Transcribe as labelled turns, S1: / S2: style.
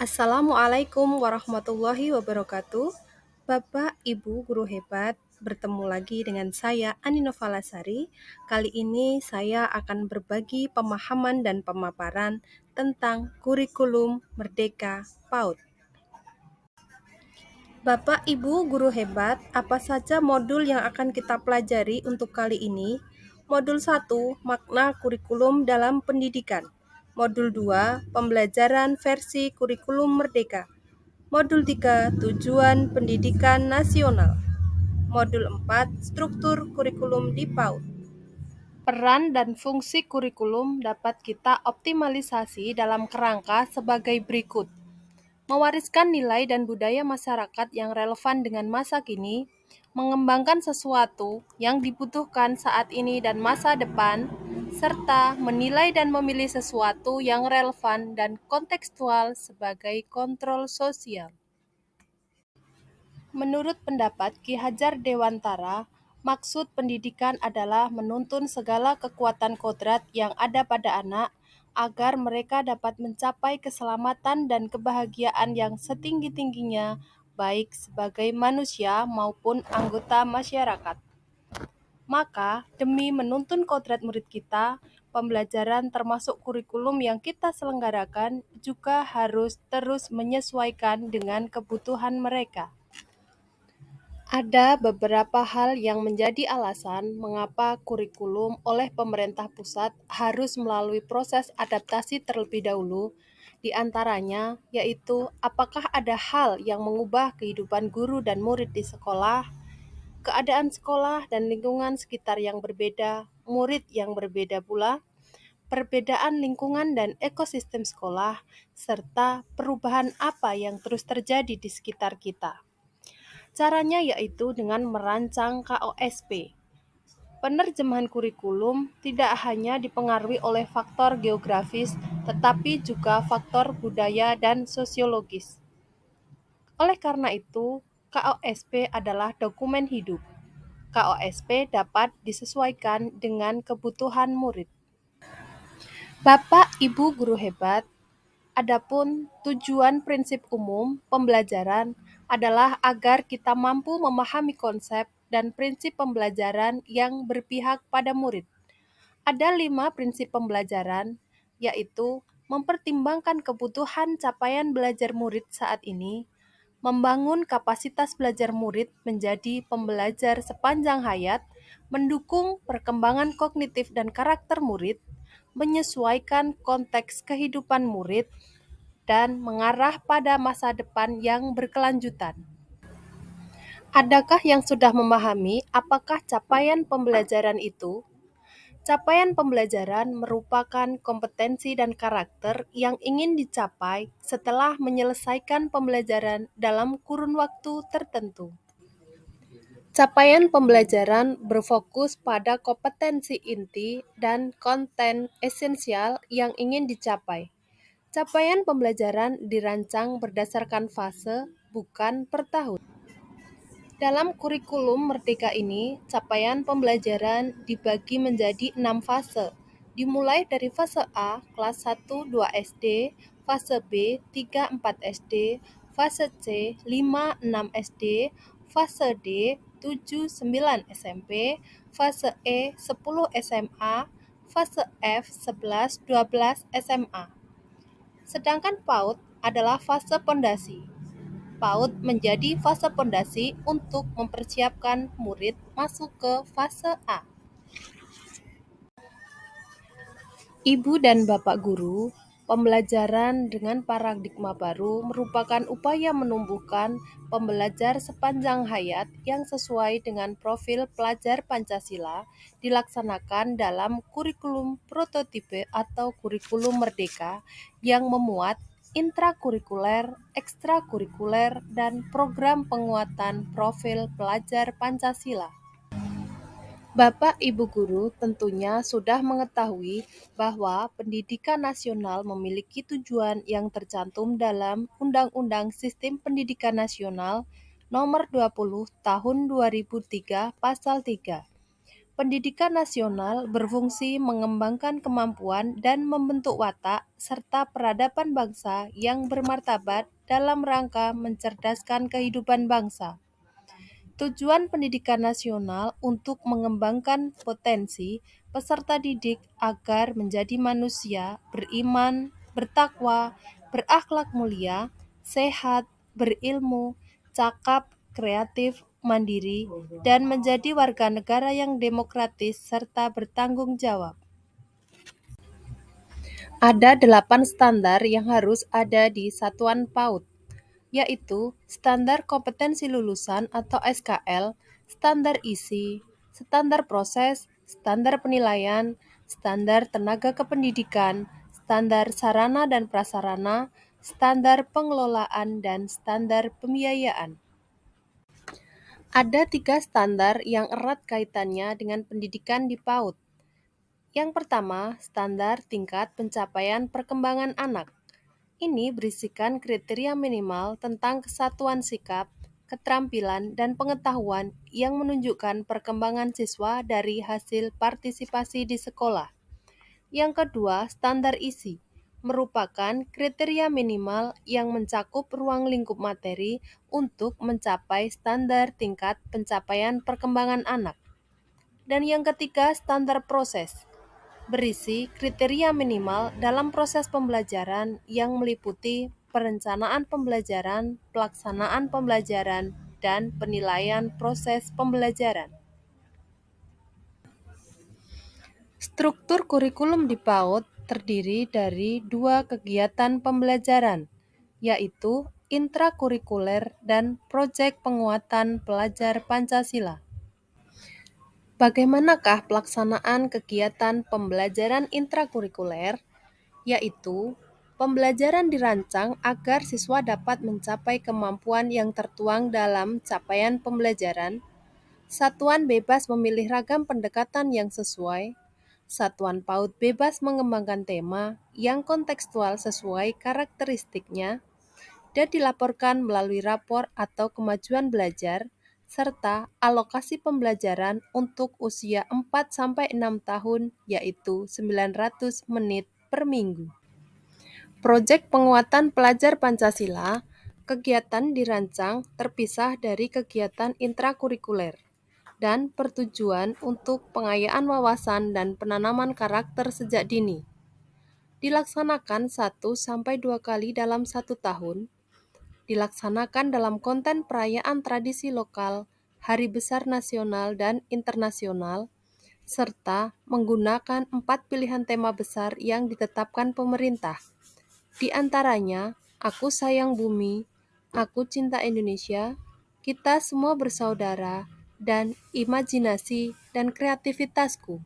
S1: Assalamualaikum warahmatullahi wabarakatuh. Bapak, Ibu, guru hebat, bertemu lagi dengan saya Ani Novalasari. Kali ini saya akan berbagi pemahaman dan pemaparan tentang kurikulum Merdeka PAUD. Bapak, Ibu, guru hebat, apa saja modul yang akan kita pelajari untuk kali ini? Modul 1, makna kurikulum dalam pendidikan. Modul 2, pembelajaran versi kurikulum merdeka. Modul 3, tujuan pendidikan nasional. Modul 4, struktur kurikulum di PAUD. Peran dan fungsi kurikulum dapat kita optimalisasi dalam kerangka sebagai berikut. Mewariskan nilai dan budaya masyarakat yang relevan dengan masa kini, mengembangkan sesuatu yang dibutuhkan saat ini dan masa depan, serta menilai dan memilih sesuatu yang relevan dan kontekstual sebagai kontrol sosial. Menurut pendapat Ki Hajar Dewantara, maksud pendidikan adalah menuntun segala kekuatan kodrat yang ada pada anak agar mereka dapat mencapai keselamatan dan kebahagiaan yang setinggi-tingginya, baik sebagai manusia maupun anggota masyarakat. Maka, demi menuntun kodrat murid kita, pembelajaran termasuk kurikulum yang kita selenggarakan juga harus terus menyesuaikan dengan kebutuhan mereka. Ada beberapa hal yang menjadi alasan mengapa kurikulum oleh pemerintah pusat harus melalui proses adaptasi terlebih dahulu, di antaranya yaitu apakah ada hal yang mengubah kehidupan guru dan murid di sekolah, keadaan sekolah dan lingkungan sekitar yang berbeda, murid yang berbeda pula, perbedaan lingkungan dan ekosistem sekolah, serta perubahan apa yang terus terjadi di sekitar kita. Caranya yaitu dengan merancang KOSP. Penerjemahan kurikulum tidak hanya dipengaruhi oleh faktor geografis, tetapi juga faktor budaya dan sosiologis. Oleh karena itu, KOSP adalah dokumen hidup. KOSP dapat disesuaikan dengan kebutuhan murid. Bapak, Ibu guru hebat, adapun tujuan prinsip umum pembelajaran adalah agar kita mampu memahami konsep dan prinsip pembelajaran yang berpihak pada murid. Ada 5 prinsip pembelajaran, yaitu mempertimbangkan kebutuhan capaian belajar murid saat ini, membangun kapasitas belajar murid menjadi pembelajar sepanjang hayat, mendukung perkembangan kognitif dan karakter murid, menyesuaikan konteks kehidupan murid, dan mengarah pada masa depan yang berkelanjutan. Adakah yang sudah memahami apakah capaian pembelajaran itu? Capaian pembelajaran merupakan kompetensi dan karakter yang ingin dicapai setelah menyelesaikan pembelajaran dalam kurun waktu tertentu. Capaian pembelajaran berfokus pada kompetensi inti dan konten esensial yang ingin dicapai. Capaian pembelajaran dirancang berdasarkan fase, bukan per tahun. Dalam kurikulum Merdeka ini, capaian pembelajaran dibagi menjadi 6 fase, dimulai dari fase A, kelas 1-2 SD, fase B, 3-4 SD, fase C, 5-6 SD, fase D, 7-9 SMP, fase E, 10 SMA, fase F, 11-12 SMA. Sedangkan PAUD adalah fase pondasi. PAUD menjadi fase pondasi untuk mempersiapkan murid masuk ke fase A. Ibu dan Bapak guru, pembelajaran dengan paradigma baru merupakan upaya menumbuhkan pembelajar sepanjang hayat yang sesuai dengan profil pelajar Pancasila dilaksanakan dalam kurikulum prototipe atau kurikulum merdeka yang memuat intrakurikuler, ekstrakurikuler, dan program penguatan profil pelajar Pancasila. Bapak Ibu guru tentunya sudah mengetahui bahwa pendidikan nasional memiliki tujuan yang tercantum dalam Undang-Undang Sistem Pendidikan Nasional Nomor 20 Tahun 2003 Pasal 3. Pendidikan nasional berfungsi mengembangkan kemampuan dan membentuk watak serta peradaban bangsa yang bermartabat dalam rangka mencerdaskan kehidupan bangsa. Tujuan pendidikan nasional untuk mengembangkan potensi peserta didik agar menjadi manusia beriman, bertakwa, berakhlak mulia, sehat, berilmu, cakap, kreatif, mandiri, dan menjadi warga negara yang demokratis serta bertanggung jawab. Ada 8 standar yang harus ada di satuan PAUD, yaitu standar kompetensi lulusan atau SKL, standar isi, standar proses, standar penilaian, standar tenaga kependidikan, standar sarana dan prasarana, standar pengelolaan, dan standar pembiayaan. Ada 3 standar yang erat kaitannya dengan pendidikan di PAUD. Yang pertama, standar tingkat pencapaian perkembangan anak. Ini berisikan kriteria minimal tentang kesatuan sikap, keterampilan, dan pengetahuan yang menunjukkan perkembangan siswa dari hasil partisipasi di sekolah. Yang kedua, standar isi merupakan kriteria minimal yang mencakup ruang lingkup materi untuk mencapai standar tingkat pencapaian perkembangan anak. Dan yang ketiga, standar proses berisi kriteria minimal dalam proses pembelajaran yang meliputi perencanaan pembelajaran, pelaksanaan pembelajaran, dan penilaian proses pembelajaran. Struktur kurikulum di PAUD terdiri dari 2 kegiatan pembelajaran, yaitu intrakurikuler dan proyek penguatan pelajar Pancasila. Bagaimanakah pelaksanaan kegiatan pembelajaran intrakurikuler? Yaitu pembelajaran dirancang agar siswa dapat mencapai kemampuan yang tertuang dalam capaian pembelajaran. Satuan bebas memilih ragam pendekatan yang sesuai. Satuan PAUD bebas mengembangkan tema yang kontekstual sesuai karakteristiknya dan dilaporkan melalui rapor atau kemajuan belajar serta alokasi pembelajaran untuk usia 4-6 tahun yaitu 900 menit per minggu. Proyek penguatan pelajar Pancasila, kegiatan dirancang terpisah dari kegiatan intrakurikuler dan bertujuan untuk pengayaan wawasan dan penanaman karakter sejak dini. Dilaksanakan 1-2 kali dalam 1 tahun, dilaksanakan dalam konten perayaan tradisi lokal, hari besar nasional dan internasional, serta menggunakan 4 pilihan tema besar yang ditetapkan pemerintah. Di antaranya, Aku Sayang Bumi, Aku Cinta Indonesia, Kita Semua Bersaudara, dan Imajinasi dan Kreativitasku.